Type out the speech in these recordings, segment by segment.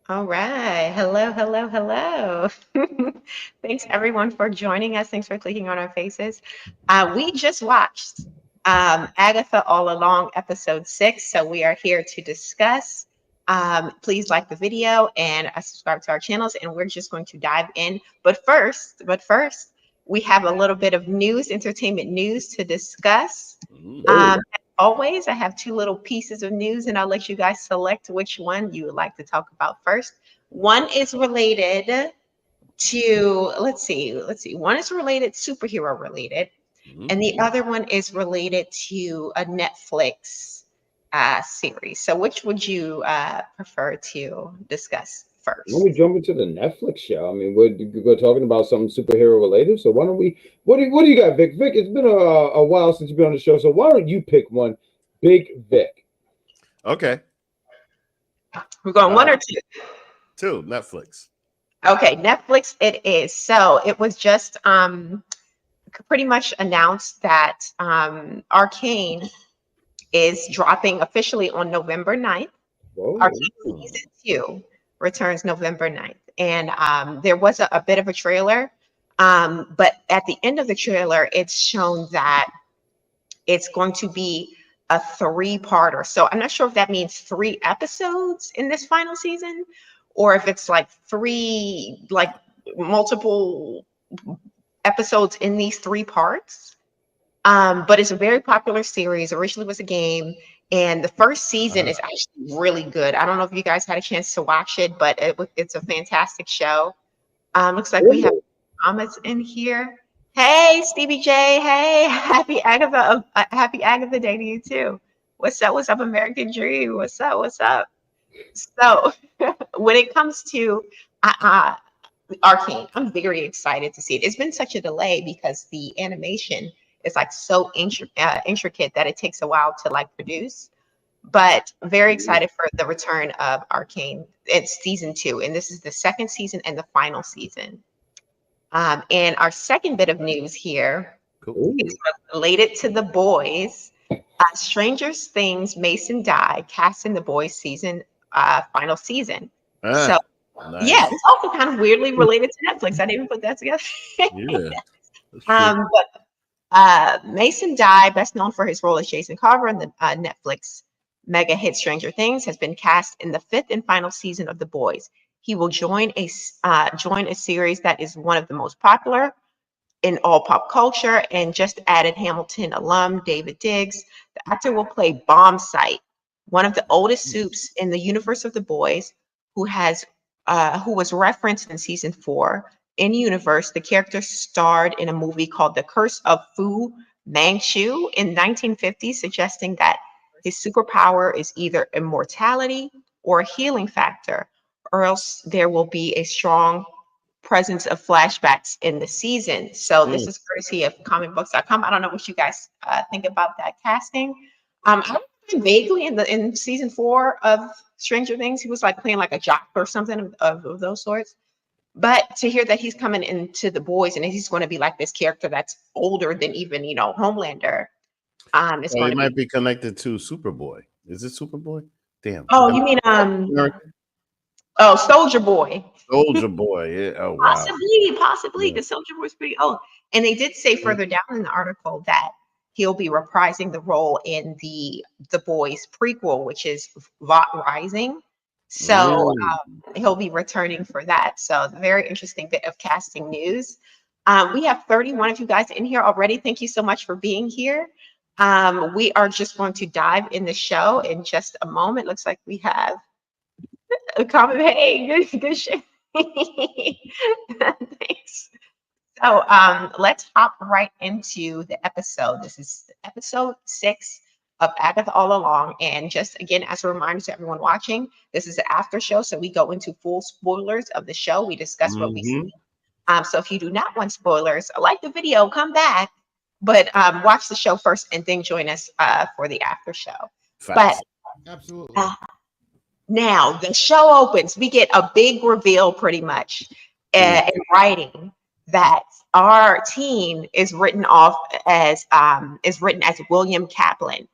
All right. Hello, hello, hello. Thanks everyone for joining us. Thanks for clicking on our faces. We just watched Agatha All Along, episode 6. So we are here to discuss. Please like the video and subscribe to our channels, and we're just going to dive in. But first, we have a little bit of news, entertainment news to discuss. As always, I have two little pieces of news, and I'll let you guys select which one you would like to talk about first. One is related to, let's see. One is related, superhero related, and the other one is related to a Netflix series. So, which would you prefer to discuss Why don't we first? jump into the Netflix show? I mean, we're talking about something superhero related. So why don't we? What do you got, Vic? Vic, it's been a while since you've been on the show. So why don't you pick one, Big Vic? Okay. We're going one Uh, or two. Two, Netflix. Okay, Netflix it is. So it was just pretty much announced that Arcane is dropping officially on November 9th. Whoa. Arcane season 2 returns November 9th. And there was a bit of a trailer. But at the end of the trailer, it's shown that it's going to be a three-parter. So I'm not sure if that means 3 episodes in this final season, or if it's like three, like multiple episodes in these 3 parts. But it's a very popular series. Originally was a game, and the first season is actually really good. I don't know if you guys had a chance to watch it, but it's a fantastic show. Looks like we have comments in here. Hey, Stevie J. Hey, happy Agatha Day to you too. What's up? What's up, American Dream? What's up? What's up? So, when it comes to uh, Arcane, I'm very excited to see it. It's been such a delay because the animation is like so intricate that it takes a while to like produce. But very excited for the return of Arcane. It's season 2, and this is the second season and the final season. And our second bit of news here Cool. is related to the boys. Stranger Things Mason Dye cast in the boys season final season. So yeah, Nice. it's also kind of weirdly related to Netflix. I didn't even put that together. Yeah, that's true. But Mason Dye, best known for his role as Jason Carver in the Netflix mega hit Stranger Things, has been cast in the 5th and final season of The Boys. He will join a series that is one of the most popular in all pop culture, and just added Hamilton alum David Diggs. The actor will play Bombsight, one of the oldest soups in the universe of The Boys, who was referenced in season 4. In universe, the character starred in a movie called The Curse of Fu Manchu in 1950, suggesting that his superpower is either immortality or a healing factor, or else there will be a strong presence of flashbacks in the season. So this is courtesy of comicbooks.com. I don't know what you guys think about that casting. I remember vaguely in season 4 of Stranger Things, he was like playing like a jock or something of those sorts. But to hear that he's coming into the boys and he's going to be like this character that's older than even Homelander, it's Well, going he to be. might be connected to Superboy. Is it Superboy? Damn. Oh, you mean Soldier Boy? Soldier Boy. Yeah. Oh wow. Possibly, Yeah. because Soldier Boy's pretty old. And they did say further down in the article that he'll be reprising the role in the Boys prequel, which is Vought Rising. So Mm. he'll be returning for that. So very interesting bit of casting news. We have 31 of you guys in here already. Thank you so much for being here. We are just going to dive in the show in just a moment. Looks like we have a comment. Hey, good shit. Thanks. So let's hop right into the episode. This is episode 6 of Agatha All Along. And just again, as a reminder to everyone watching, this is an after show. So we go into full spoilers of the show. We discuss what we see. Mm-hmm. So if you do not want spoilers, like the video, come back, but watch the show first and then join us for the after show. But Facts. Absolutely. now the show opens. We get a big reveal pretty much in writing that our teen is written as William Kaplan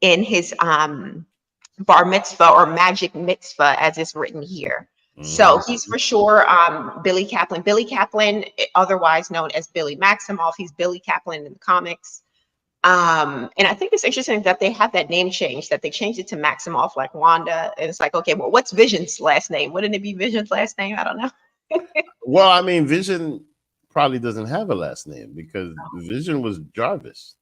in his bar mitzvah or magic mitzvah, as it's written here. So he's for sure Billy Kaplan. Billy Kaplan, otherwise known as Billy Maximoff. He's Billy Kaplan in the comics. And I think it's interesting that they have that name change, that they changed it to Maximoff like Wanda. And it's like, okay, well, what's Vision's last name? Wouldn't it be Vision's last name? I don't know. Well, I mean, Vision probably doesn't have a last name because Vision was Jarvis.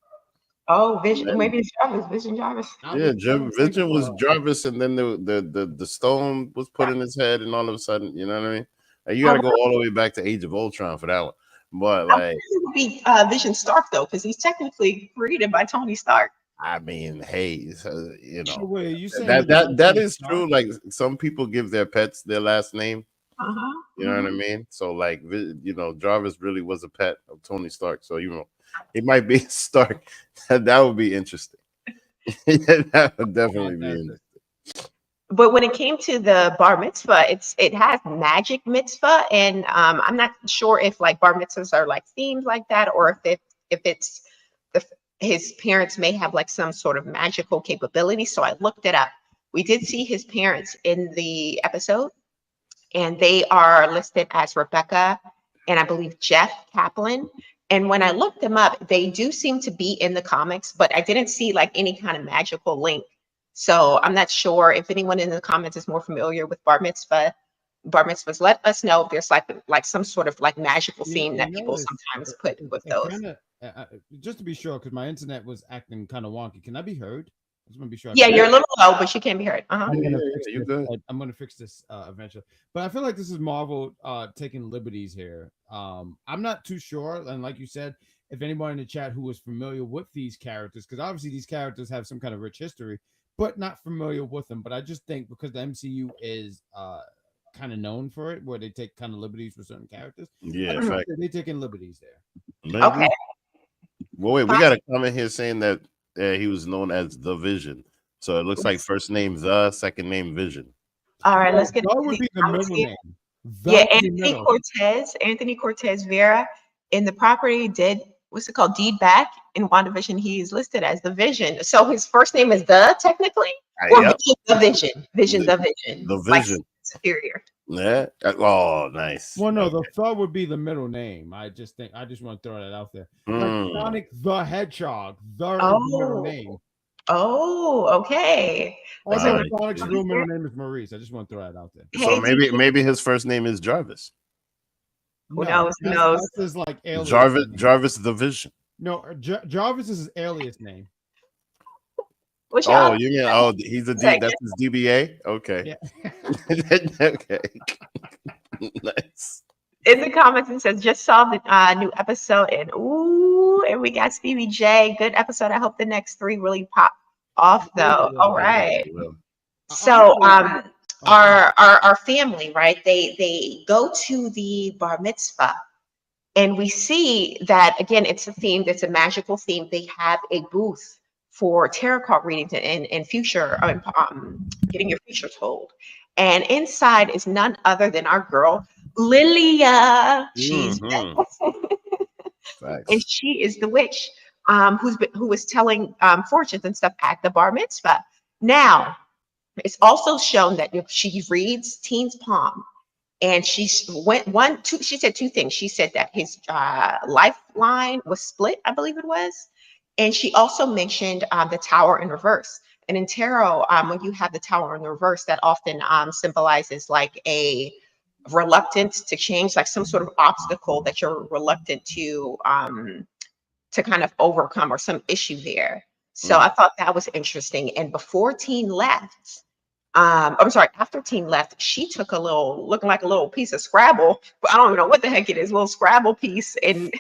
Oh, Vision. Maybe it's Jarvis. Vision Jarvis. Yeah, Vision was Jarvis, and then the stone was put in his head, and all of a sudden, you know what I mean? Like, you got to go all the way back to Age of Ultron for that one. But like, it would be Vision Stark though, because he's technically created by Tony Stark. I mean, hey, you know, Wait, you that is true. Like, some people give their pets their last name. Uh-huh. You know what I mean? So, like, you know, Jarvis really was a pet of Tony Stark. So, you know, it might be Stark. That would be interesting. That would definitely be interesting. But when it came to the bar mitzvah, it has magic mitzvah, and I'm not sure if like bar mitzvahs are like themed like that, or if it's his parents may have like some sort of magical capability. So I looked it up. We did see his parents in the episode, and they are listed as Rebecca and I believe Jeff Kaplan. And when I looked them up, they do seem to be in the comics, but I didn't see like any kind of magical link. So I'm not sure if anyone in the comments is more familiar with bar mitzvahs. Let us know if there's like some sort of like magical theme that people sometimes put with those. Kinda, just to be sure, because my internet was acting kind of wonky. Can I be heard? I just want to be sure. Yeah, you're a little low, but you can be heard. I'm gonna fix this eventually. But I feel like this is Marvel taking liberties here. I'm not too sure, and like you said, if anyone in the chat who was familiar with these characters, because obviously these characters have some kind of rich history, but not familiar with them. But I just think because the MCU is kind of known for it, where they take kind of liberties with certain characters. Yeah, they're taking liberties there. Maybe. Okay. Well, wait, we got a comment here saying that he was known as the Vision. So it looks like first name the, second name Vision. All right, let's get. That would be the middle name. Yeah, Anthony Cortez Vera in the property did. What's it called? Deed back in WandaVision. He is listed as the Vision. So his first name is the technically, or Yep. the Vision. The Vision. The Like Vision. superior. Yeah. Oh, nice. Well, no, the third would be the middle name. I just want to throw that out there. Like Sonic the Hedgehog, the middle name. Oh, okay. Sonic's real middle name is Maurice. I just want to throw that out there. So maybe his first name is Jarvis. Who knows? Who knows? That's his like alias Jarvis the Vision. No, Jarvis is his alias name. What's Oh, you mean he's a D, that's his DBA? Okay. Yeah. Okay. Nice. In the comments, it says just saw the new episode, and we got Stevie J. Good episode. I hope the next 3 really pop off though. All right. So our family, right? They go to the bar mitzvah, and we see that again. It's a theme. It's a magical theme. They have a booth for tarot card readings and future, getting your future told. And inside is none other than our girl Lilia. She's and she is the witch who was telling fortunes and stuff at the bar mitzvah. Now, it's also shown that she reads Teen's palm, and she said 2 things. She said that his lifeline was split, I believe it was, and she also mentioned the tower in reverse. And in tarot, when you have the tower in reverse, that often symbolizes like a reluctance to change, like some sort of obstacle that you're reluctant to kind of overcome, or some issue there. So I thought that was interesting. And before Teen left, after Teen left, she took looking like a little piece of Scrabble, but I don't even know what the heck it is, a little Scrabble piece, and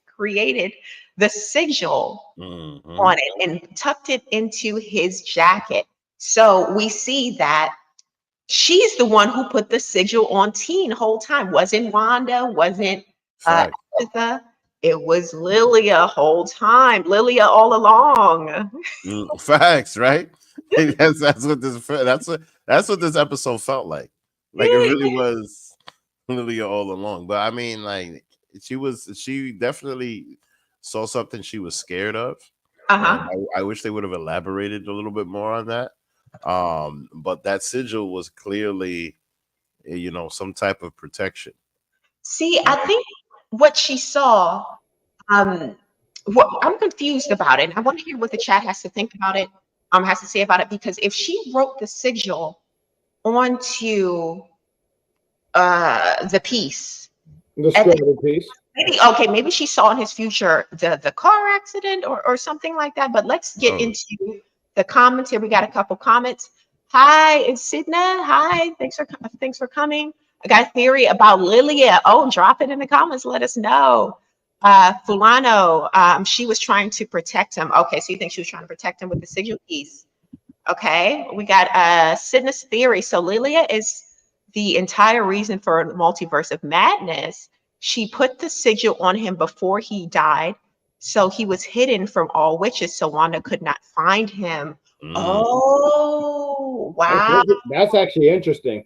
created the sigil on it and tucked it into his jacket. So we see that she's the one who put the sigil on Teen whole time. Wasn't Wanda, wasn't Agatha. It was Lilia whole time. Lilia all along. Facts, right? that's what this episode felt like. Like, it really was Lilia all along. But I mean, like, she definitely saw something she was scared of. I wish they would have elaborated a little bit more on that. But that sigil was clearly some type of protection. See, I think what she saw, what I'm confused about it. I want to hear what the chat has to think about it, has to say about it, because if she wrote the sigil onto the piece, The scrabble piece. Maybe she saw in his future the car accident or something like that. But let's get into the comments here. We got a couple comments. Hi, it's Sidna. Hi, thanks for coming. I got a theory about Lilia. Oh, drop it in the comments. Let us know. Fulano, she was trying to protect him. Okay, so you think she was trying to protect him with the sigil piece? Okay, we got Sidna's theory. So Lilia is the entire reason for the multiverse of madness. She put the sigil on him before he died, so he was hidden from all witches, so Wanda could not find him. Oh, wow. That's actually interesting.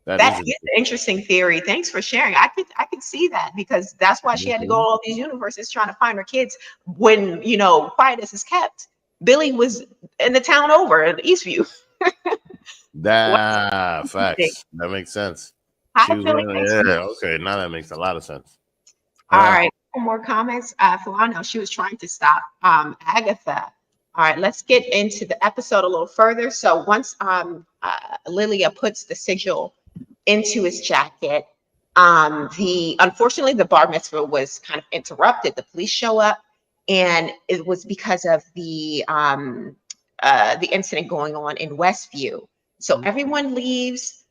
That is an interesting theory. Thanks for sharing. I could see that, because that's why she had to go all these universes trying to find her kids. When Quietus is kept, Billy was in the town over in Eastview. Facts. That makes sense. Hi, Billy. Okay, now that makes a lot of sense. All right, more comments. Fulano, she was trying to stop Agatha. All right, let's get into the episode a little further. So once Lilia puts the sigil into his jacket, unfortunately the bar mitzvah was kind of interrupted. The police show up, and it was because of the incident going on in Westview. So everyone leaves.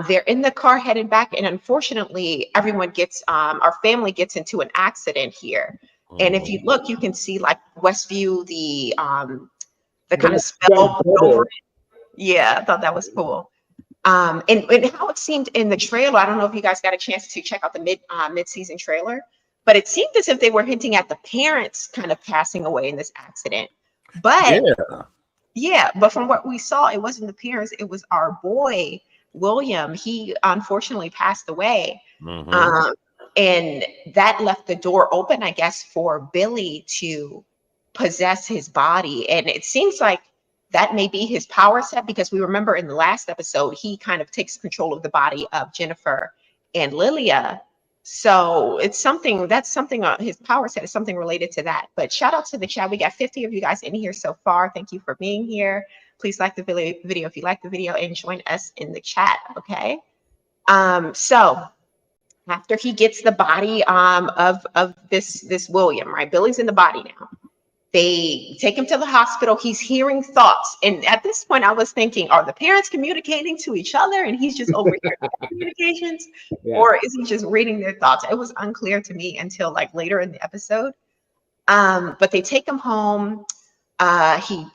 They're in the car headed back, and unfortunately, everyone our family gets into an accident here. And if you look, you can see like Westview, the kind of spell over it. Yeah, I thought that was cool. And how it seemed in the trailer, I don't know if you guys got a chance to check out the mid-season trailer, but it seemed as if they were hinting at the parents kind of passing away in this accident. But but from what we saw, it wasn't the parents, it was our boy William. He unfortunately passed away. And that left the door open, I guess, for Billy to possess his body. And it seems like that may be his power set, because we remember in the last episode, he kind of takes control of the body of Jennifer and Lilia. So it's something his power set is something related to that. But shout out to the chat. We got 50 of you guys in here so far. Thank you for being here. Please like the video if you like the video, and join us in the chat. Okay. So after he gets the body of this William, right? Billy's in the body now. They take him to the hospital. He's hearing thoughts. And at this point, I was thinking, are the parents communicating to each other and he's just overhearing communications? Or is he just reading their thoughts? It was unclear to me until like later in the episode. But they take him home.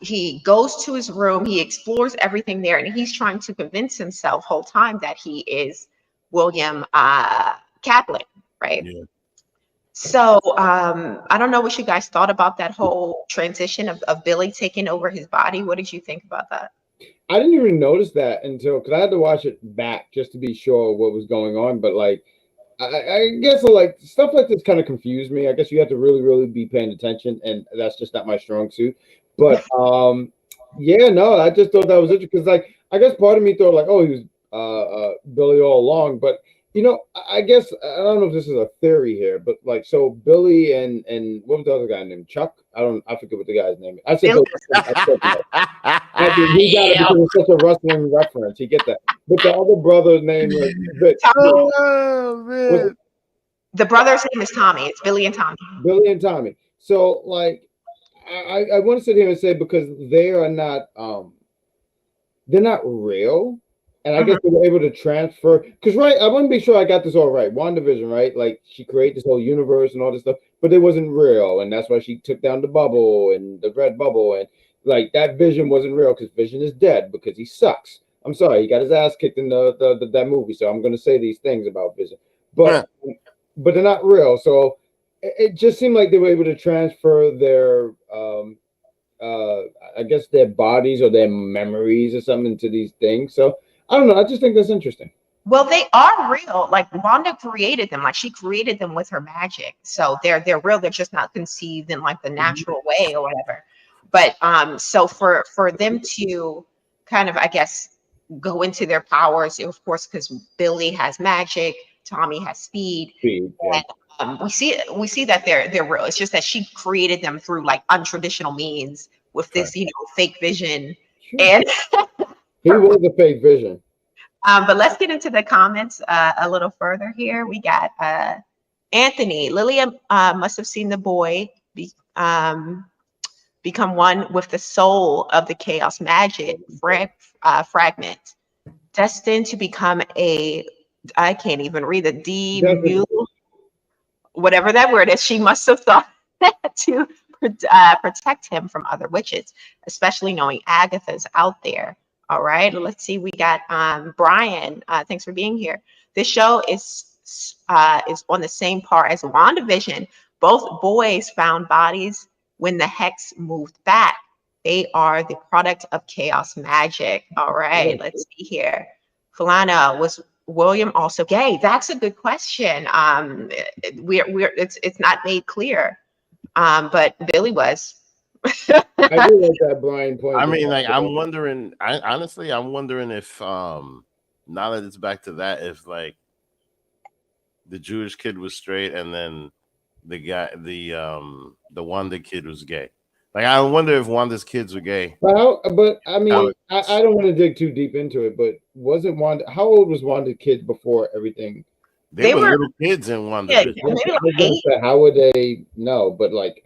He goes to his room. He explores everything there. And he's trying to convince himself whole time that he is William Kaplan, right? Yeah. So I don't know what you guys thought about that whole transition of Billy taking over his body. What did you think about that? I didn't even notice that until, because I had to watch it back just to be sure what was going on. But like, I guess like stuff like this kind of confused me. I guess you have to really, really be paying attention, and that's just not my strong suit. But I just thought that was interesting, because like I guess part of me thought like, oh, he was Billy all along, but. I guess I don't know if this is a theory here, but like, so Billy and what was the other guy named? Chuck? I forget what the guy's name is. I said Billy. He got it because it's such a wrestling reference. You get that. But the other brother's name is Vic. Oh, man. The brother's name is Tommy. It's Billy and Tommy. Billy and Tommy. So like, I want to sit here and say, because they are not they're not real. And I guess they were able to transfer, because I want to be sure I got this all right. WandaVision, right? Like she created this whole universe and all this stuff, but it wasn't real, and that's why she took down the bubble and the red bubble, and like that Vision wasn't real because Vision is dead because he sucks. I'm sorry, he got his ass kicked in that movie, so I'm going to say these things about Vision, but they're not real. So it just seemed like they were able to transfer their I guess their bodies or their memories or something to these things. So. I don't know. I just think that's interesting. Well, they are real. Like Wanda created them. Like she created them with her magic. So they're real. They're just not conceived in like the natural way or whatever. But so for them to kind of, I guess, go into their powers, of course, because Billy has magic, Tommy has speed. Yeah. And we see that they're real. It's just that she created them through like untraditional means with this, fake vision. Sure. And He was a fake vision. but let's get into the comments a little further here. We got Anthony. Lilia must have seen the boy become one with the soul of the chaos magic fragment, destined to become I can't even read the whatever that word is. She must have thought to protect him from other witches, especially knowing Agatha's out there. All right, let's see. We got Brian. Thanks for being here. This show is on the same par as WandaVision. Both boys found bodies when the hex moved back. They are the product of chaos magic. All right, let's see here. Falana, was William also gay? That's a good question. It's not made clear. But Billy was. I do like that Brian point. I mean, like, I'm wondering. I'm wondering if now that it's back to that, if like the Jewish kid was straight and then the Wanda kid was gay. Like, I wonder if Wanda's kids were gay. But I mean, I don't want to dig too deep into it. But wasn't Wanda? How old was Wanda's kid before everything? They were little kids in Wanda. Yeah, how would they know? But like,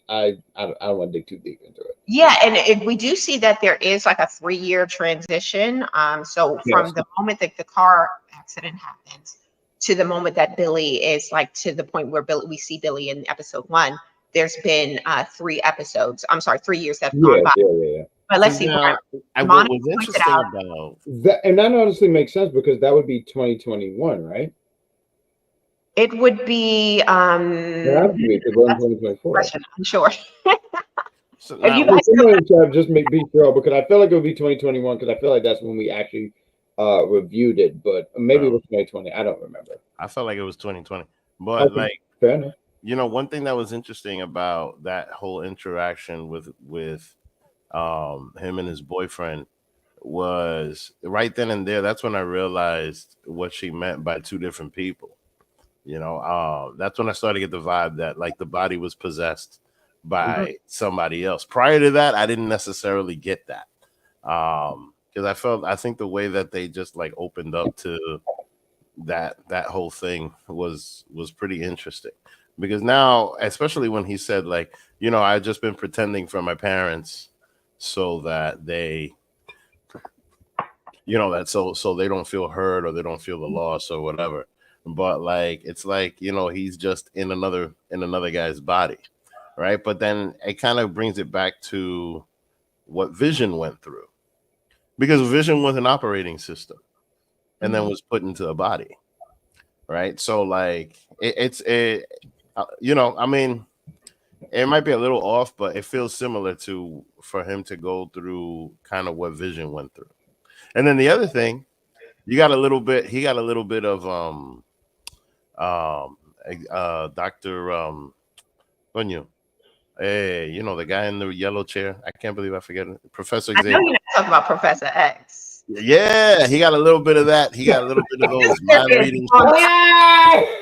I don't want to dig too deep into it. Yeah, and we do see that there is like a 3-year transition. So from the moment that the car accident happens to the moment that Billy is like to the point where we see Billy in episode 1, there's been 3 episodes. I'm sorry, 3 years have gone by. Yeah. But let's see. What was interesting about that, and that honestly makes sense because that would be 2021, right? It would be. I'm sure. So if you guys just be sure because I feel like it would be 2021 because I feel like that's when we actually reviewed it, but maybe it was 2020. I don't remember. I felt like it was 2020, but like, fair enough. One thing that was interesting about that whole interaction with him and his boyfriend was right then and there. That's when I realized what she meant by 2 different people. That's when I started to get the vibe that like the body was possessed by somebody else. Prior to that, I didn't necessarily get that because I think the way that they just like opened up to that whole thing was pretty interesting. Because now, especially when he said like, I've just been pretending for my parents so that they, so they don't feel hurt or they don't feel the loss or whatever. But like, it's like, he's just in another guy's body. Right. But then it kind of brings it back to what Vision went through, because Vision was an operating system and then was put into a body. Right. So like I mean, it might be a little off, but it feels similar to for him to go through kind of what Vision went through. And then the other thing, he got a little bit of Dr. Bunyu. Hey, the guy in the yellow chair. I can't believe I forget it. Professor Xavier. I know you're not talking about Professor X. Yeah, he got a little bit of that. He got a little bit of those mind reading.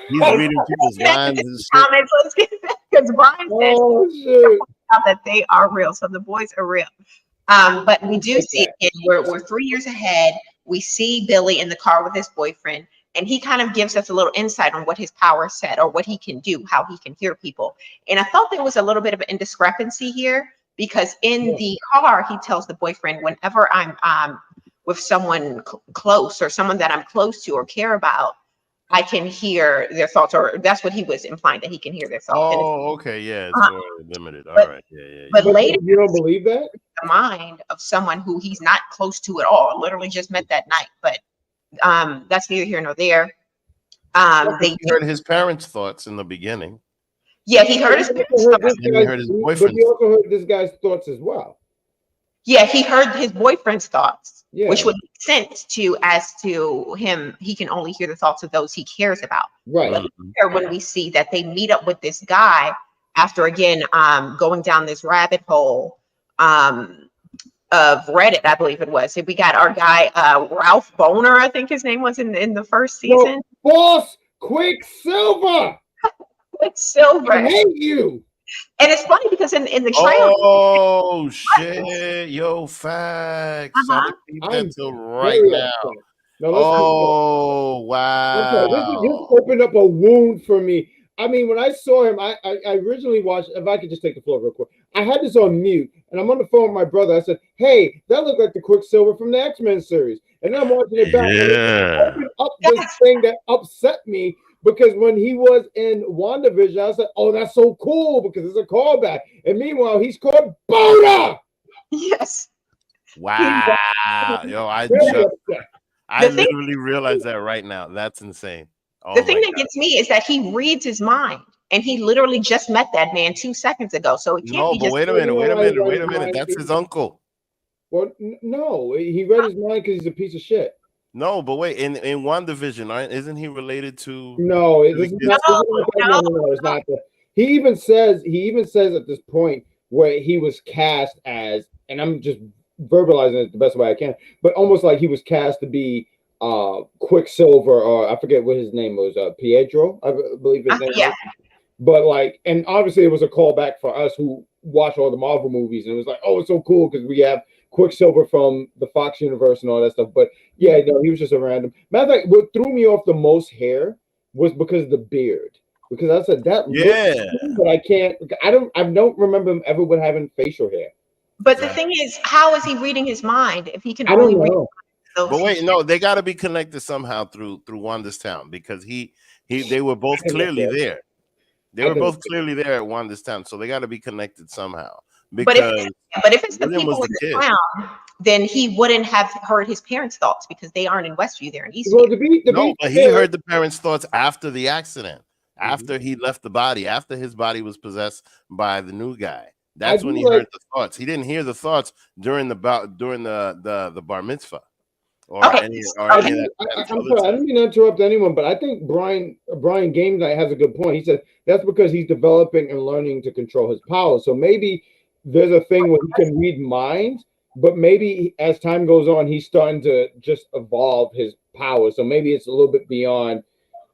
He's reading people's minds and shit. Let's get back because Brian said that they are real, so the boys are real. But we do see it. We're 3 years ahead. We see Billy in the car with his boyfriend, and he kind of gives us a little insight on what his power said or what he can do, how he can hear people. And I felt there was a little bit of an indiscrepancy here because in the car, he tells the boyfriend, whenever I'm with someone close or someone that I'm close to or care about, I can hear their thoughts, or that's what he was implying, that he can hear their thoughts. Oh, okay, yeah, it's more limited. All right, yeah. But later, you don't believe that? The mind of someone who he's not close to at all, literally just met that night. But that's neither here nor there. They heard his parents' thoughts in the beginning. Yeah, he heard his parents' thoughts. He heard his boyfriend's. But he also heard this guy's thoughts as well. Yeah, he heard his boyfriend's thoughts, which would make sense as to him. He can only hear the thoughts of those he cares about. Right. But later, when we see that they meet up with this guy after again going down this rabbit hole, Reddit, I believe it was. We got our guy Ralph Boner, I think his name was in the first season. Boss Quicksilver. Quicksilver. I hate you. And it's funny because in the trailer. Oh shit! Yo, facts. I didn't peep that till right now. Oh wow! This opened up a wound for me. I mean, when I saw him, I originally watched. If I could just take the floor real quick, I had this on mute, and I'm on the phone with my brother. I said, "Hey, that looked like the Quicksilver from the X-Men series." And then I'm watching it back. Yeah. And it up this thing that upset me because when he was in WandaVision, I said, "Oh, that's so cool because it's a callback." And meanwhile, he's called Boda. Yes. Wow. Yo, I literally realized that right now. That's insane. Oh, the thing that gets me is that he reads his mind, and he literally just met that man 2 seconds ago. So it can't be just. Wait a minute. That's his uncle. Well, no, he read his mind because he's a piece of shit. No, but wait, in WandaVision, isn't he related to? No, it's not. He even says at this point where he was cast as, and I'm just verbalizing it the best way I can, but almost like he was cast to be Quicksilver, or I forget what his name was, Pietro, I believe his name was. But like, and obviously it was a callback for us who watch all the Marvel movies, and it was like, oh, it's so cool because we have Quicksilver from the Fox universe and all that stuff. But yeah, no, he was just a random. Matter of fact, what threw me off the most hair was because of the beard. Because I said that, cool, but I don't remember him ever with having facial hair. But the thing is, how is he reading his mind if he can I only don't read? know. But wait, no, they got to be connected somehow through Wanda's town because they were both clearly there. They were both clearly there at Wanda's town, so they got to be connected somehow. Because but if it's the people in the town, then he wouldn't have heard his parents' thoughts because they aren't in Westview; they're in Eastview. But he heard the parents' thoughts after the accident, after he left the body, after his body was possessed by the new guy. That's when he heard the thoughts. He didn't hear the thoughts during the bar mitzvah. I'm sorry, I didn't mean to interrupt anyone, but I think Brian Game Night has a good point. He said that's because he's developing and learning to control his power. So maybe there's a thing where he can read minds, but maybe as time goes on, he's starting to just evolve his power. So maybe it's a little bit beyond.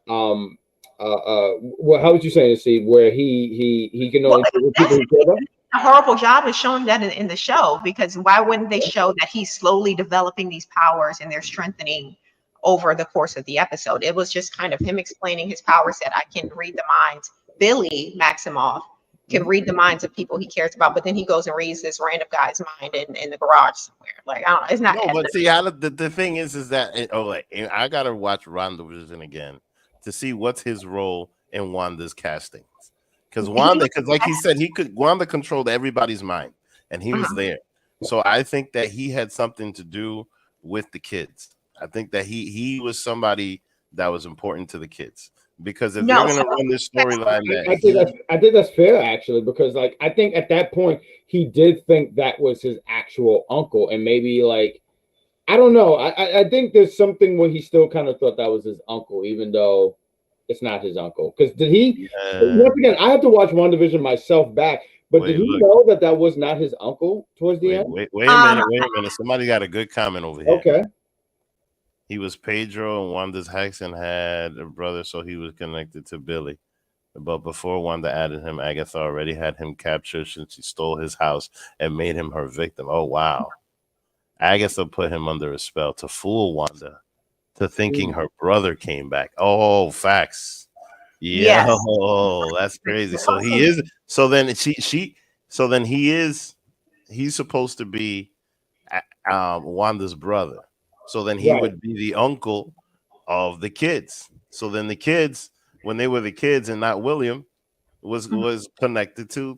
Well, how would you say, Steve? Where he can only people who care about him? A horrible job is showing that in the show, because why wouldn't they show that he's slowly developing these powers and they're strengthening over the course of the episode? It was just kind of him explaining his power set. I can read the minds. Billy Maximoff can read the minds of people he cares about, but then he goes and reads this random guy's mind in the garage somewhere. Like, I don't know, it's not. No, but see, the thing is that I gotta watch WandaVision again to see what's his role in Wanda's casting. Because like he said, Wanda controlled everybody's mind, and he was there. So I think that he had something to do with the kids. I think that he was somebody that was important to the kids. Because if they're going to run this storyline, I think that's fair actually. Because like I think at that point he did think that was his actual uncle, and maybe like I don't know. I think there's something where he still kind of thought that was his uncle, even though it's not his uncle. Because did he? Once again, I have to watch WandaVision myself back. But did he know that was not his uncle towards the end? Wait a minute. Somebody got a good comment over here. Okay. He was Pedro, and Wanda's Hexen had a brother, so he was connected to Billy. But before Wanda added him, Agatha already had him captured since she stole his house and made him her victim. Oh, wow. Agatha put him under a spell to fool Wanda to thinking her brother came back. Oh, facts. Yeah, yes. Oh, that's crazy. So he is. So then he's supposed to be Wanda's brother. So then he would be the uncle of the kids. So then the kids, when they were the kids and not William, was connected to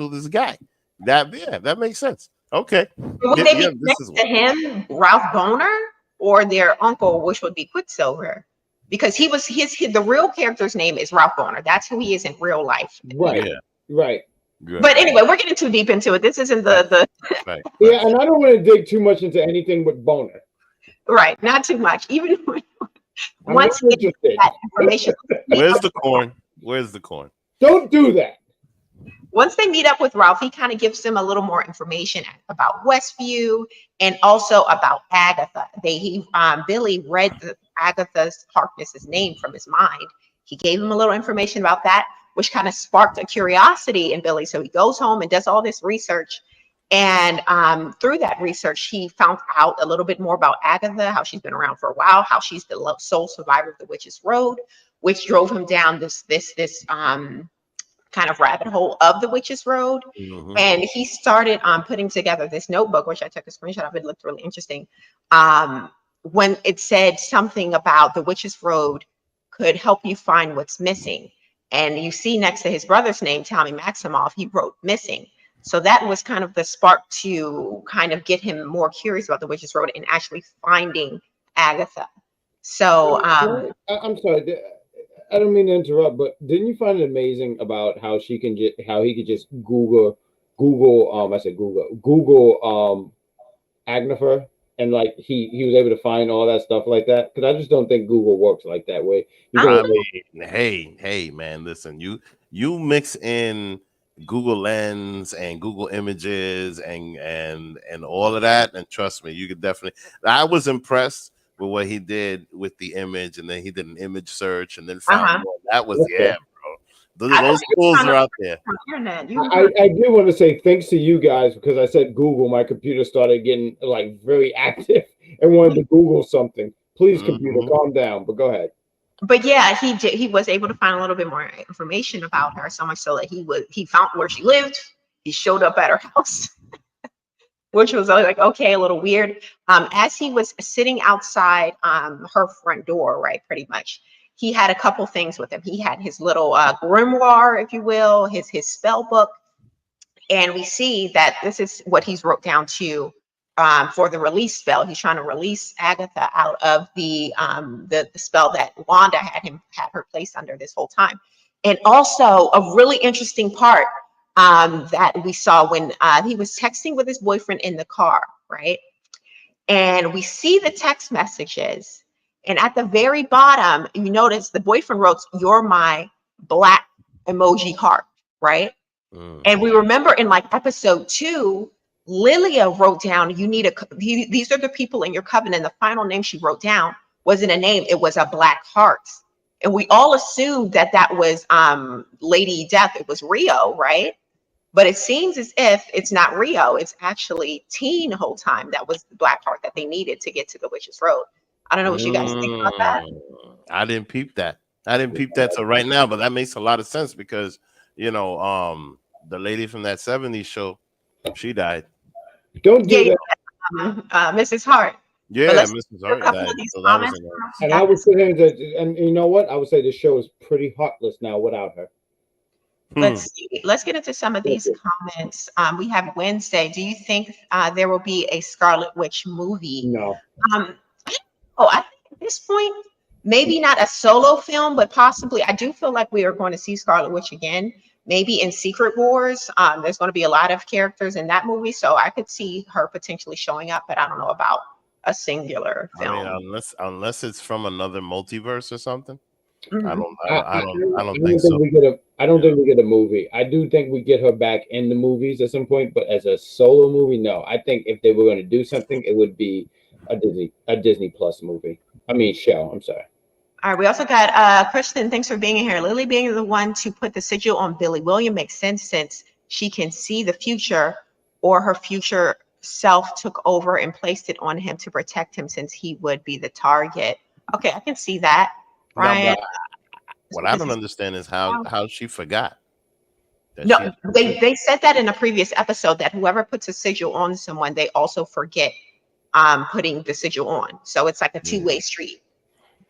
this guy. That makes sense. Okay. Would they be connected to him, Ralph Boner, or their uncle, which would be Quicksilver? Because the real character's name is Ralph Boner. That's who he is in real life. Right. Yeah. Right. Good. But anyway, we're getting too deep into it. This isn't the right. Yeah, and I don't want to dig too much into anything with Boner. Right, not too much. Even once we get that information. Where's the corn? Where's the corn? Don't do that. once they meet up with Ralph, he kind of gives them a little more information about Westview and also about Agatha. Billy read Agatha's Harkness's name from his mind. He gave him a little information about that, which kind of sparked a curiosity in Billy. So he goes home and does all this research. And through that research, he found out a little bit more about Agatha, how she's been around for a while, how she's the sole survivor of the Witch's Road, which drove him down this kind of rabbit hole of the Witch's Road. Mhm. And he started putting together this notebook, which I took a screenshot of. It looked really interesting. When it said something about the Witch's Road could help you find what's missing. And you see next to his brother's name, Tommy Maximoff, he wrote missing. So that was kind of the spark to kind of get him more curious about the Witch's Road and actually finding Agatha. So I'm sorry, I don't mean to interrupt, but didn't you find it amazing about how he could just Google Agatha, and like he was able to find all that stuff like that? Because I just don't think Google works like that way. I mean, hey, man, listen, you mix in Google Lens and Google Images and all of that, and trust me, you could definitely. I was impressed with what he did with the image, and then he did an image search and then found more. That was bro. Those tools are out there. I do want to say thanks to you guys, because I said Google, my computer started getting like very active and wanted to Google something. Please, computer, calm down. But go ahead. But yeah, he was able to find a little bit more information about her, so much so that he found where she lived. He showed up at her house, which was like, okay, a little weird. As he was sitting outside her front door, right, pretty much, he had a couple things with him. He had his little grimoire, if you will, his spell book. And we see that this is what he's wrote down to for the release spell. He's trying to release Agatha out of the spell that Wanda had her placed under this whole time. And also a really interesting part that we saw when he was texting with his boyfriend in the car, right? And we see the text messages. And at the very bottom, you notice the boyfriend wrote, "You're my black emoji heart," right? And we remember in like episode 2, Lilia wrote down, these are the people in your covenant. The final name she wrote down wasn't a name, it was a black heart. And we all assumed that was Lady Death, it was Rio, right? But it seems as if it's not Rio, it's actually Teen the whole time. That was the black heart that they needed to get to the Witch's Road. I don't know what you guys think about that. I didn't peep that. So right now, but that makes a lot of sense because, you know, the lady from that 70s show, she died. Don't do that. Mrs. Hart. Yeah, Mrs. Hart died. So that was and I would say, and you know what? I would say the show is pretty heartless now without her. Let's see. Let's get into some of these comments. We have Wednesday. Do you think there will be a Scarlet Witch movie? No. I think at this point, maybe not a solo film, but possibly. I do feel like we are going to see Scarlet Witch again. Maybe in Secret Wars. There's going to be a lot of characters in that movie, so I could see her potentially showing up. But I don't know about a singular film. I mean, unless it's from another multiverse or something. Mm-hmm. I don't think so. I don't think we get a movie. I do think we get her back in the movies at some point, but as a solo movie, no. I think if they were going to do something, it would be a Disney Plus movie. I mean, show. I'm sorry. All right. We also got Kristen. Thanks for being here. Lily being the one to put the sigil on Billy William makes sense since she can see the future, or her future self took over and placed it on him to protect him since he would be the target. Okay, I can see that. Ryan. No, what I don't understand is how she forgot. No, they said that in a previous episode that whoever puts a sigil on someone, they also forget putting the sigil on. So it's like a two-way street.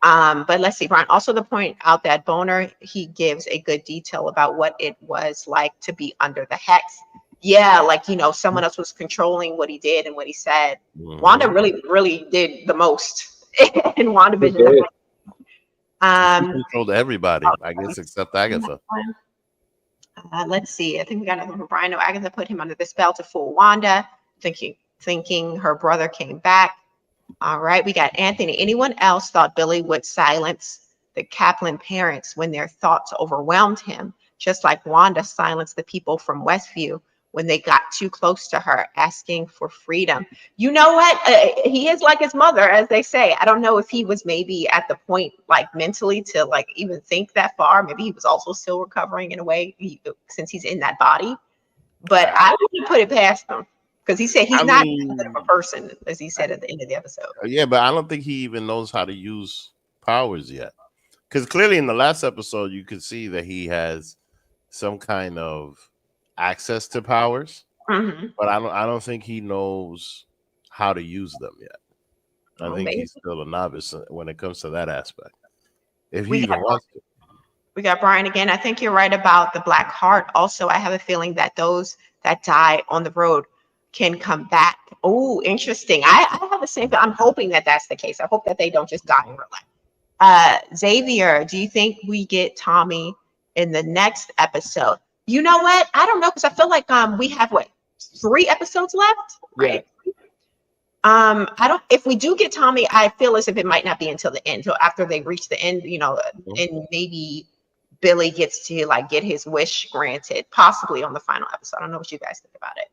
But let's see, Brian. Also, to point out that Boner, he gives a good detail about what it was like to be under the hex. Yeah, like, someone else was controlling what he did and what he said. Wanda really did the most in WandaVision. She controlled everybody, I guess, except Agatha. Let's see. I think we got another one from Brian. No, Agatha put him under the spell to fool Wanda, thinking her brother came back. All right, we got Anthony. Anyone else thought Billy would silence the Kaplan parents when their thoughts overwhelmed him? just like Wanda silenced the people from Westview when they got too close to her, asking for freedom. You know what? He is like his mother, as they say. I don't know if he was maybe at the point, like mentally, to like even think that far. Maybe he was also still recovering in a way, since he's in that body. But I wouldn't put it past him, because he said he's not that good of a person, as he said at the end of the episode. Yeah, but I don't think he even knows how to use powers yet. Because clearly in the last episode, you could see that he has some kind of access to powers, but I don't think he knows how to use them yet. I think he's still a novice when it comes to that aspect. If he even wants to. We got Brian again. I think you're right about the Black Heart. Also, I have a feeling that those that die on the road can come back. Oh, interesting. I have the same. I'm hoping that that's the case. I hope that they don't just die in real life. Xavier, do you think we get Tommy in the next episode? You know what? I don't know, because I feel like we have 3 episodes left, right? Yeah. I don't. If we do get Tommy, I feel as if it might not be until the end, until after they reach the end, and maybe Billy gets to like get his wish granted, possibly on the final episode. I don't know what you guys think about it.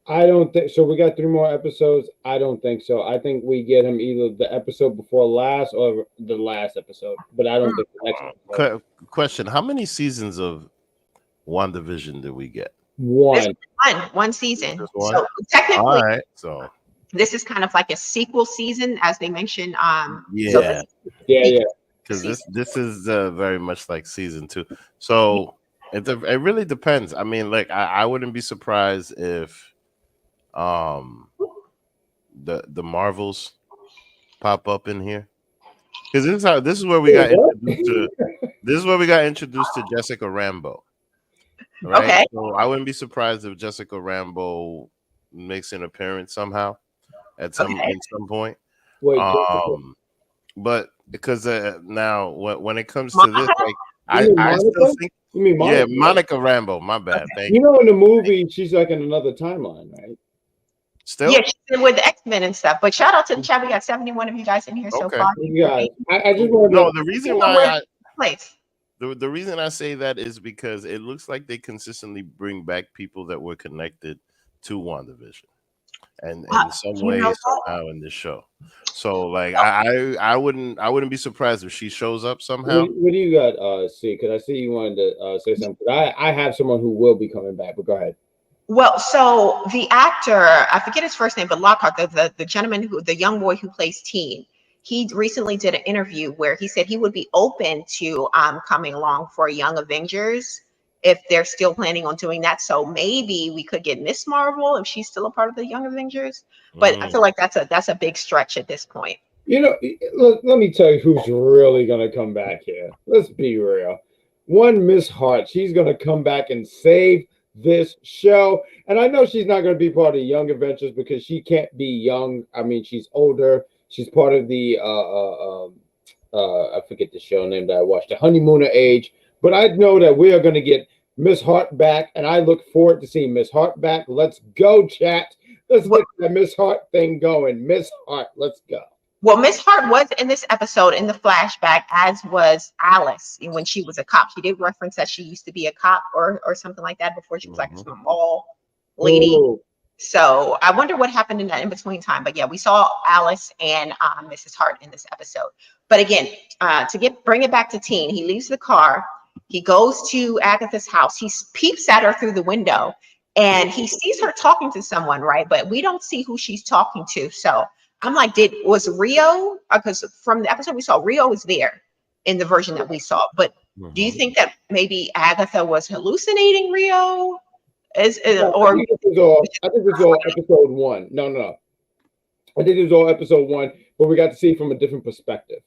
I don't think so. We got 3 more episodes. I don't think so. I think we get him either the episode before last or the last episode, but I don't think the next episode. Question: how many seasons of WandaVision did we get? One season. So technically, all right. So this is kind of like a sequel season, as they mentioned. Yeah. Because this is very much like season 2. So it really depends. I mean, like I wouldn't be surprised if the Marvels pop up in here, because this is where we got introduced to Jessica Rambeau. Right? Okay. So I wouldn't be surprised if Jessica Rambeau makes an appearance somehow at some point. But because now when it comes to this, like I still think Monica Rambeau. My bad. Thank you. You know, in the movie, she's like in another timeline, right? Still, yeah, she's been with the X-Men and stuff. But shout out to the chat. We got 71 of you guys in here so far. Yeah, I just want to know the reason why the reason I say that is because it looks like they consistently bring back people that were connected to WandaVision, and in some way somehow in this show. So like I wouldn't be surprised if she shows up somehow. What do you got, C? Because I see you wanted to say something. I have someone who will be coming back, but go ahead. Well, so the actor, I forget his first name, but Lockhart, the gentleman the young boy who plays Teen, he recently did an interview where he said he would be open to coming along for Young Avengers if they're still planning on doing that. So maybe we could get Miss Marvel if she's still a part of the Young Avengers. But I feel like that's a big stretch at this point. You know, let me tell you who's really gonna come back here. Let's be real. One Miss Hart, she's gonna come back and save this show. And I know she's not going to be part of Young Adventures because she can't be young. I mean, she's older. She's part of the I forget the show name that I watched, the Honeymooner Age. But I know that we are going to get Miss Hart back, and I look forward to seeing Miss Hart back. Let's go, chat. Let's get that Miss Hart thing going. Miss Hart, let's go. Well, Miss Hart was in this episode in the flashback, as was Alice when she was a cop. She did reference that she used to be a cop or something like that before she was like a mall lady. Ooh. So I wonder what happened in that in between time. But yeah, we saw Alice and Mrs. Hart in this episode. But again, bring it back to Teen, he leaves the car. He goes to Agatha's house. He peeps at her through the window and he sees her talking to someone, right? But we don't see who she's talking to. So I'm like, was Rio? Because from the episode we saw, Rio was there in the version that we saw. But do you think that maybe Agatha was hallucinating Rio? I think it was all episode 1. No. I think it was all episode 1, but we got to see it from a different perspective.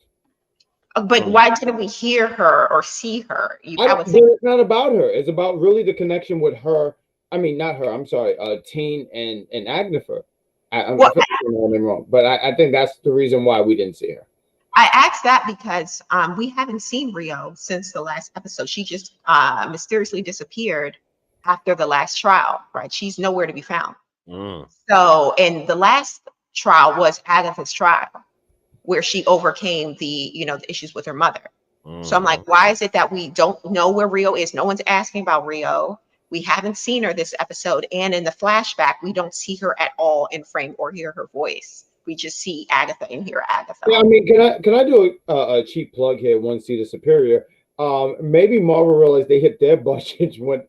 But why didn't we hear her or see her? It's not about her. It's about really the connection with her. I mean, not her. I'm sorry. Teen and Agatha. I'm wrong, but I think that's the reason why we didn't see her. I asked that because we haven't seen Rio since the last episode. She just mysteriously disappeared after the last trial, right? She's nowhere to be found. So, and the last trial was Agatha's trial, where she overcame the issues with her mother. So I'm like, why is it that we don't know where Rio is? No one's asking about Rio. We haven't seen her this episode. And in the flashback, we don't see her at all in frame or hear her voice. We just see Agatha and hear Agatha. Yeah, I mean, can I do a cheap plug here? One Seater Superior. Maybe Marvel realized they hit their budget with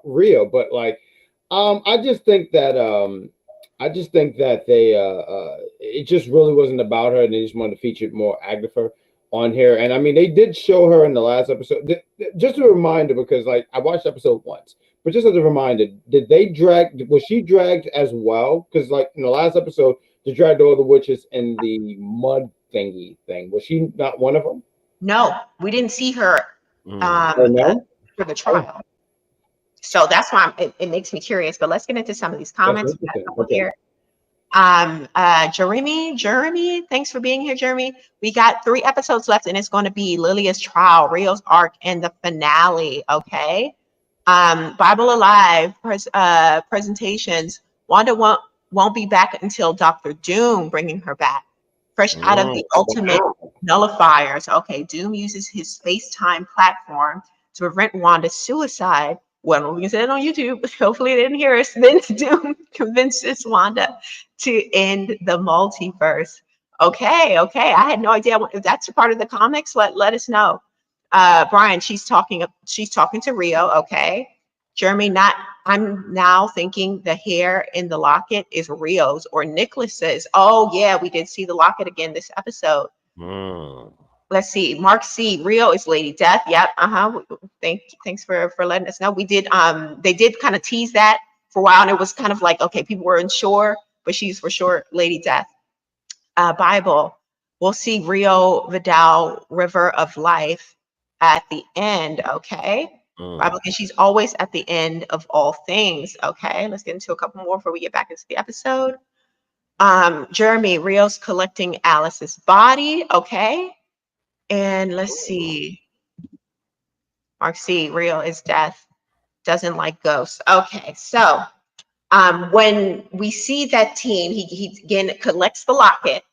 Rio, but like, I just think that they it just really wasn't about her, and they just wanted to feature more Agatha on here. And I mean, they did show her in the last episode. Just a reminder, because like I watched episode once, but just as a reminder, was she dragged as well? Because like in the last episode, they dragged all the witches in the mud thingy thing. Was she not one of them? No, we didn't see her No? for the trial. So that's why it makes me curious. But let's get into some of these comments. We got a couple here. Jeremy, thanks for being here, Jeremy. We got 3 episodes left, and it's going to be Lilia's trial, Rio's arc, and the finale. Okay. Bible Alive presentations. Wanda won't be back until Dr. Doom bringing her back, fresh out of the ultimate nullifiers. Okay, Doom uses his space-time platform to prevent Wanda's suicide. Well, we can say it on YouTube. Hopefully, they didn't hear us. Then Doom convinces Wanda to end the multiverse. Okay. I had no idea. If that's a part of the comics, let us know. Brian, she's talking to Rio. Okay. Jeremy, I'm now thinking the hair in the locket is Rio's or Nicholas's. Oh yeah, we did see the locket again this episode. Let's see. Mark C. Rio is Lady Death. Yep. Thanks for letting us know. We did. They did kind of tease that for a while, and it was kind of like, okay, people were unsure, but she's for sure Lady Death. Bible. We'll see Rio Vidal, River of Life, at the end. Okay. Bible, and she's always at the end of all things. Okay. Let's get into a couple more before we get back into the episode. Jeremy, Rio's collecting Alice's body. Okay. And let's see. Mark C. Rio is Death. Doesn't like ghosts. Okay, so when we see that team, he again collects the locket.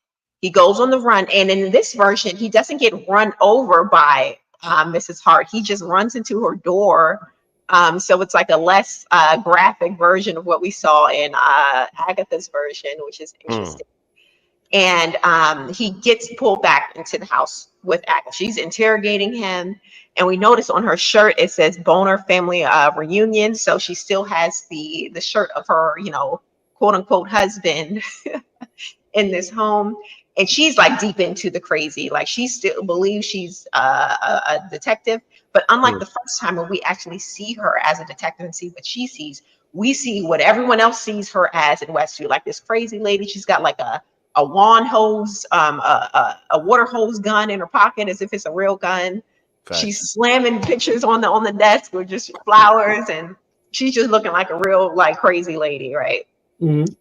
He goes on the run, and in this version, he doesn't get run over by Mrs. Hart. He just runs into her door. So it's like a less graphic version of what we saw in Agatha's version, which is interesting. And he gets pulled back into the house with Agatha. She's interrogating him, and we notice on her shirt it says Boner Family Reunion. So she still has the shirt of her, quote unquote husband in this home, and she's like deep into the crazy. Like she still believes she's a detective, but unlike the first time when we actually see her as a detective and see what she sees, we see what everyone else sees her as in Westview, like this crazy lady. She's got like a wand hose, a water hose gun in her pocket as if it's a real gun. Fact. She's slamming pictures on the desk with just flowers, and she's just looking like a real like crazy lady, right? Mm-hmm.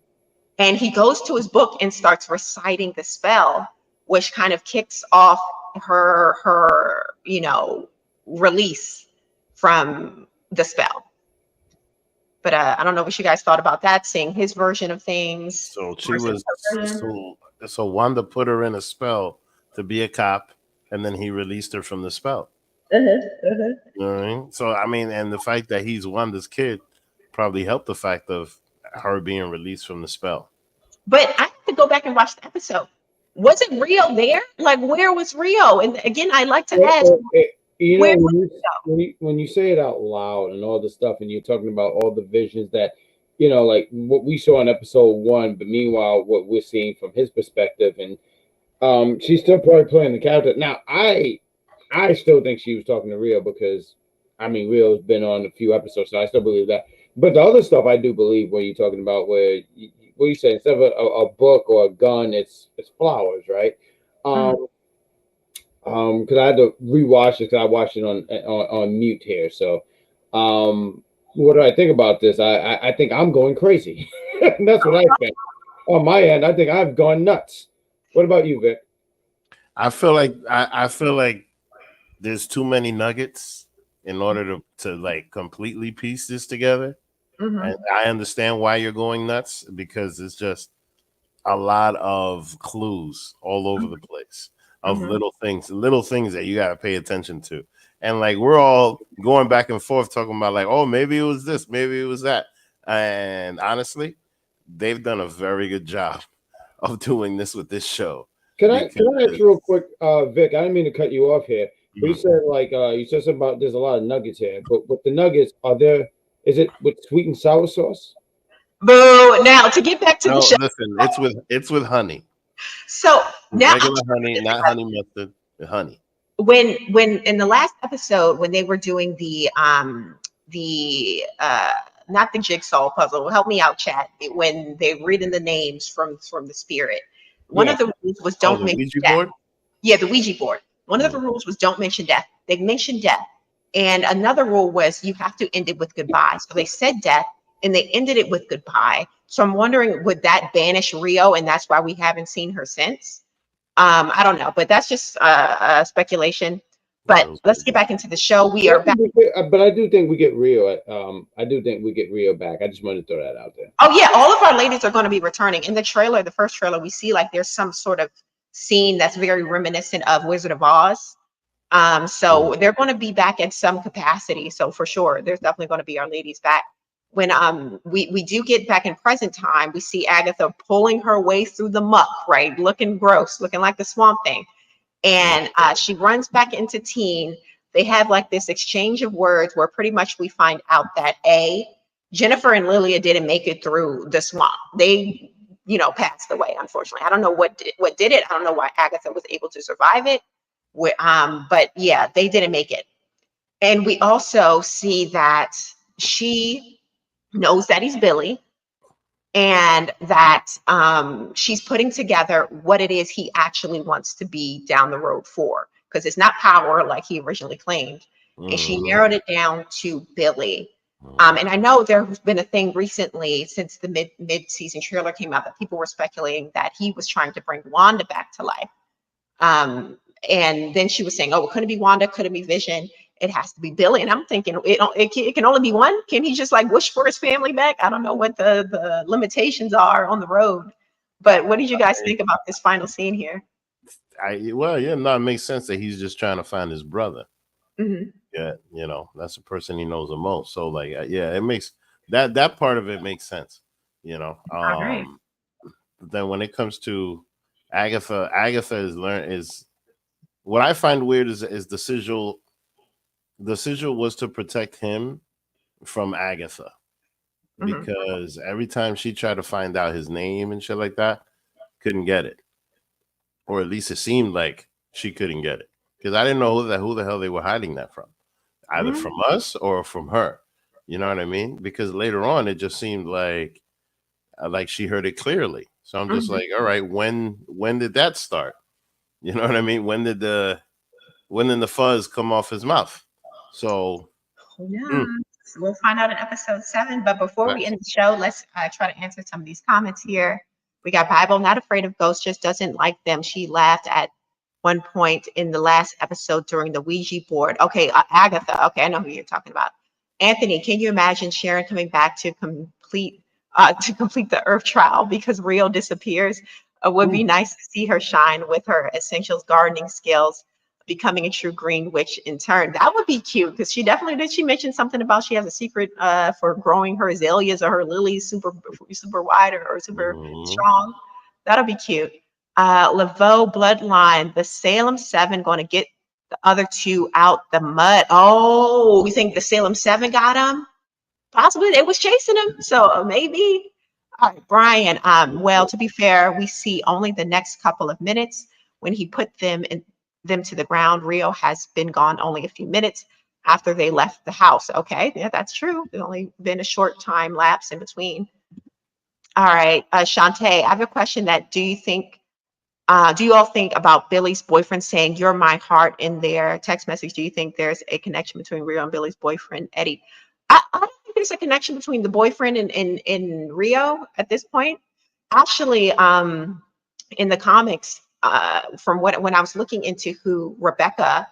And he goes to his book and starts reciting the spell, which kind of kicks off her release from the spell. But I don't know what you guys thought about that, seeing his version of things. So so Wanda put her in a spell to be a cop, and then he released her from the spell. You know what I mean? So I mean, and the fact that he's Wanda's kid probably helped the fact of her being released from the spell. But I have to go back and watch the episode. Wasn't Rio there? Like, where was Rio? And again, I like to ask. When you say it out loud and all the stuff, and you're talking about all the visions that, like what we saw in episode 1, but meanwhile, what we're seeing from his perspective, and she's still probably playing the character. Now, I still think she was talking to Rio because, I mean, Rio's been on a few episodes, so I still believe that. But the other stuff I do believe when you're talking about what you say, instead of a book or a gun, it's flowers, right? Because I had to rewatch it because I watched it on mute here. So, what do I think about this? I think I'm going crazy. That's what I think. On my end, I think I've gone nuts. What about you, Vic? I feel like there's too many nuggets in order to like completely piece this together. Mm-hmm. And I understand why you're going nuts, because it's just a lot of clues all over the place. of little things that you got to pay attention to. And like, we're all going back and forth talking about like, oh, maybe it was this, maybe it was that. And honestly, they've done a very good job of doing this with this show. Can I ask you real quick, Vic? I didn't mean to cut you off here, but you said like you said something about there's a lot of nuggets here. But with the nuggets, is it with sweet and sour sauce? Boo! Now to get back to the show. Listen, it's with honey. So now regular honey, not honey mustard, honey. When in the last episode, when they were doing the not the jigsaw puzzle, help me out, chat. When they're reading the names from the spirit, one of the rules was don't mention death. Board? Yeah, the Ouija board. One of the rules was don't mention death. They mentioned death, and another rule was you have to end it with goodbye. So they said death, and they ended it with goodbye. So I'm wondering, would that banish Rio, and that's why we haven't seen her since? I don't know, but that's just speculation. But let's get back into the show. We are back. But I do think we get Rio. I do think we get Rio back. I just wanted to throw that out there. Oh yeah, all of our ladies are going to be returning. In the trailer, the first trailer, we see like there's some sort of scene that's very reminiscent of Wizard of Oz. So they're going to be back in some capacity. So for sure, there's definitely going to be our ladies back. When we do get back in present time, we see Agatha pulling her way through the muck, right? Looking gross, looking like the Swamp Thing. And she runs back into teen. They have like this exchange of words where pretty much we find out that Jennifer and Lilia didn't make it through the swamp. They, passed away, unfortunately. I don't know what did it. I don't know why Agatha was able to survive it. But yeah, they didn't make it. And we also see that she knows that he's Billy, and that she's putting together what it is he actually wants to be down the road for, because it's not power like he originally claimed. And she narrowed it down to Billy. And I know there's been a thing recently since the mid-season trailer came out that people were speculating that he was trying to bring Wanda back to life. And then she was saying, oh, it couldn't be Wanda, couldn't be Vision. It has to be Billy. And I'm thinking it can only be one. Can he just like wish for his family back? I don't know what the limitations are on the road. But what did you guys think about this final scene here? It makes sense that he's just trying to find his brother. Mm-hmm. Yeah, that's the person he knows the most. So like, it makes that part of it makes sense. Right. But then when it comes to Agatha is what I find weird is the sigil. The sigil was to protect him from Agatha, because every time she tried to find out his name and shit like that, couldn't get it, or at least it seemed like she couldn't get it, because I didn't know who the hell they were hiding that from, either from us or from her. You know what I mean? Because later on, it just seemed like she heard it clearly. So I'm just like, all right, when did that start? You know what I mean? When did the fuzz come off his mouth? So we'll find out in episode 7. But before we end the show, let's try to answer some of these comments here. We got Bible, not afraid of ghosts, just doesn't like them. She laughed at one point in the last episode during the Ouija board. Okay, Agatha. Okay, I know who you're talking about. Anthony, can you imagine Sharon coming back to complete the Earth trial because Rio disappears? It would be nice to see her shine with her essentials gardening skills, becoming a true green witch in turn. That would be cute, because she definitely did. She mentioned something about she has a secret for growing her azaleas or her lilies super wide or super strong. That'll be cute. Laveau bloodline, the Salem 7 going to get the other 2 out the mud. Oh, we think the Salem 7 got them? Possibly. They was chasing him, so maybe. All right, Brian. Well, to be fair, we see only the next couple of minutes. When he put them to the ground, Rio has been gone only a few minutes after they left the house. Okay, yeah, that's true. There's only been a short time lapse in between. All right, Shantae, I have a question that do you all think about Billy's boyfriend saying "you're my heart" in their text message? Do you think there's a connection between Rio and Billy's boyfriend, Eddie? I don't think there's a connection between the boyfriend and Rio at this point. Actually, in the comics, when I was looking into who Rebecca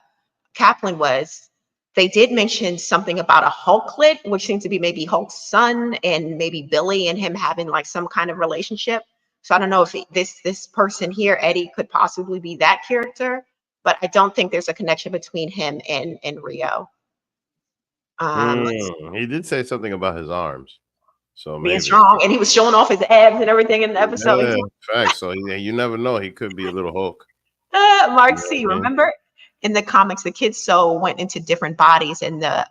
Kaplan was, they did mention something about a Hulklet, which seems to be maybe Hulk's son, and maybe Billy and him having like some kind of relationship. So I don't know if this person here, Eddie, could possibly be that character, but I don't think there's a connection between him and Rio. He did say something about his arms, so Being maybe strong, and he was showing off his abs and everything in the episode. Yeah, facts. So you never know. He could be a little Hulk. Mark You know C, what I mean? remember in the comics, the kid's soul went into different bodies, and the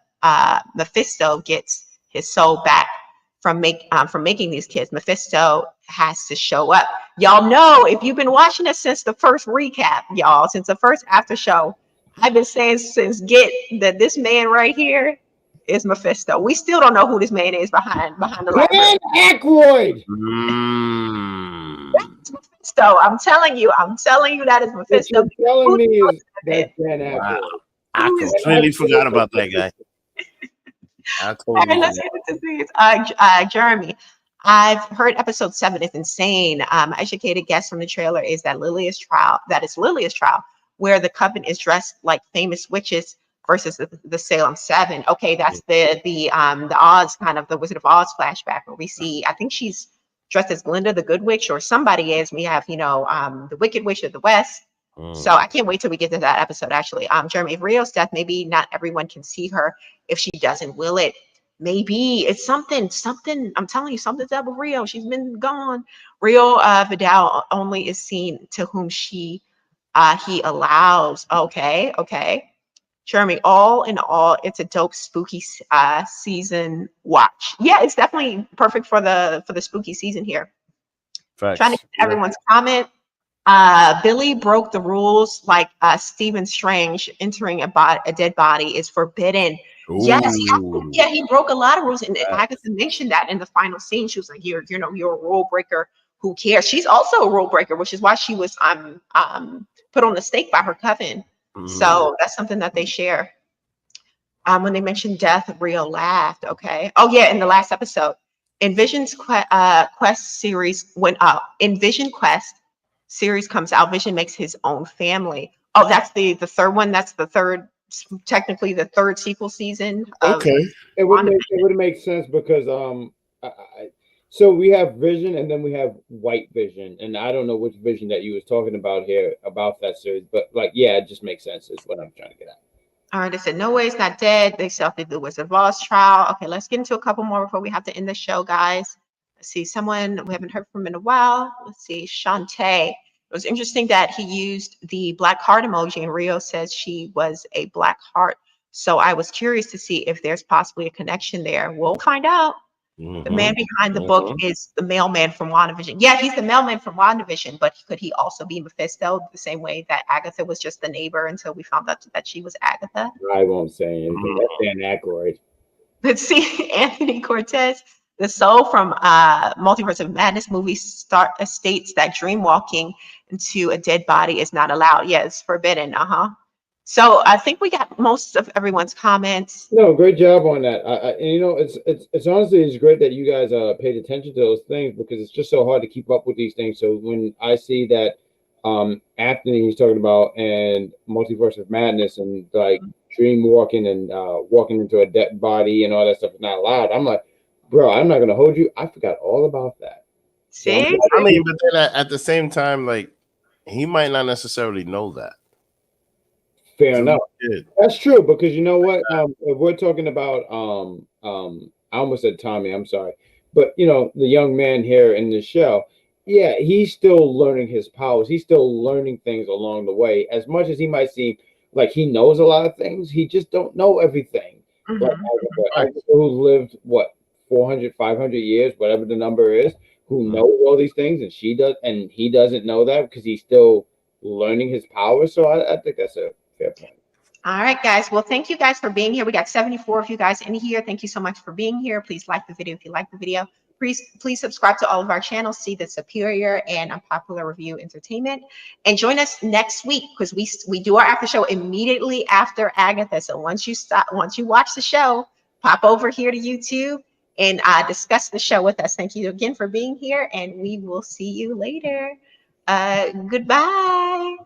Mephisto gets his soul back from making these kids. Mephisto has to show up. Y'all know, if you've been watching us since the first recap, y'all, since the first after show, I've been saying since Get that this man right here is Mephisto. We still don't know who this man is behind the library. Dan Aykroyd. That's Mephisto. I'm telling you that is What Mephisto. you're telling me is that's Dan Aykroyd. Wow. I completely forgot about that guy. I All right, totally let's forgot. get into this. Jeremy, I've heard episode 7 is insane. Educated guess from the trailer is that Lilia's trial, where the coven is dressed like famous witches versus the Salem 7. Okay, that's the Oz, kind of the Wizard of Oz flashback where we see, I think she's dressed as Glinda the Good Witch, or somebody is. We have, the Wicked Witch of the West. So I can't wait till we get to that episode, actually. Jeremy, if Rio's death, maybe not everyone can see her. If she doesn't will it, maybe it's something. I'm telling you, something's up with Rio. She's been gone. Rio Vidal only is seen to whom he allows. Okay. Jeremy, all in all, it's a dope spooky season watch. Yeah, it's definitely perfect for the spooky season here. Facts. Trying to get everyone's comment. Billy broke the rules like Stephen Strange entering a dead body is forbidden. Yes, he broke a lot of rules, and Agatha mentioned that in the final scene. She was like, "You're a rule breaker. Who cares?" She's also a rule breaker, which is why she was put on the stake by her coven. So that's something that they share. When they mentioned death, Rio laughed. Okay. Oh yeah, in the last episode, Envision's Quest series Envision Quest series comes out. Vision makes his own family. Oh, that's the third one. That's the third, technically the third sequel season. Okay. It would make sense because so we have Vision and then we have White Vision, and I don't know which Vision that you was talking about here about that series, but it just makes sense. Is what I'm trying to get at. All right, they said no way, it's not dead. They still have to do the Wizard of Oz trial. Okay, let's get into a couple more before we have to end the show, guys. Let's see, someone we haven't heard from in a while. Let's see, Shantae. It was interesting that he used the black heart emoji, and Rio says she was a black heart. So I was curious to see if there's possibly a connection there. We'll find out. The man behind the book is the mailman from WandaVision. Yeah, he's the mailman from WandaVision, but could he also be Mephisto the same way that Agatha was just the neighbor until we found out that she was Agatha? I won't say anything. That's Dan Aykroyd. Let's see, Anthony Cortez, the soul from Multiverse of Madness movie states that dream walking into a dead body is not allowed. Yeah, it's forbidden. So I think we got most of everyone's comments. No, great job on that. It's honestly, it's great that you guys paid attention to those things because it's just so hard to keep up with these things. So when I see that Anthony he's talking about and Multiverse of Madness and like dream walking and walking into a dead body and all that stuff is not allowed, I'm like, bro, I'm not gonna hold you. I forgot all about that. See, I mean, but then at the same time, like he might not necessarily know that. Fair enough. That's true because you know what? If we're talking about I almost said Tommy, I'm sorry. But the young man here in the show, yeah, he's still learning his powers. He's still learning things along the way. As much as he might seem like he knows a lot of things, he just don't know everything. Like Agatha, who lived 400, 500 years, whatever the number is, who knows all these things, and she does, and he doesn't know that because he's still learning his powers. So I think that's a fair point. All right, guys. Well, thank you guys for being here. We got 74 of you guys in here. Thank you so much for being here. Please like the video if you like the video. Please subscribe to all of our channels. See the Superior and Unpopular Review Entertainment. And join us next week because we do our after show immediately after Agatha. So once you watch the show, pop over here to YouTube and discuss the show with us. Thank you again for being here, and we will see you later. Goodbye.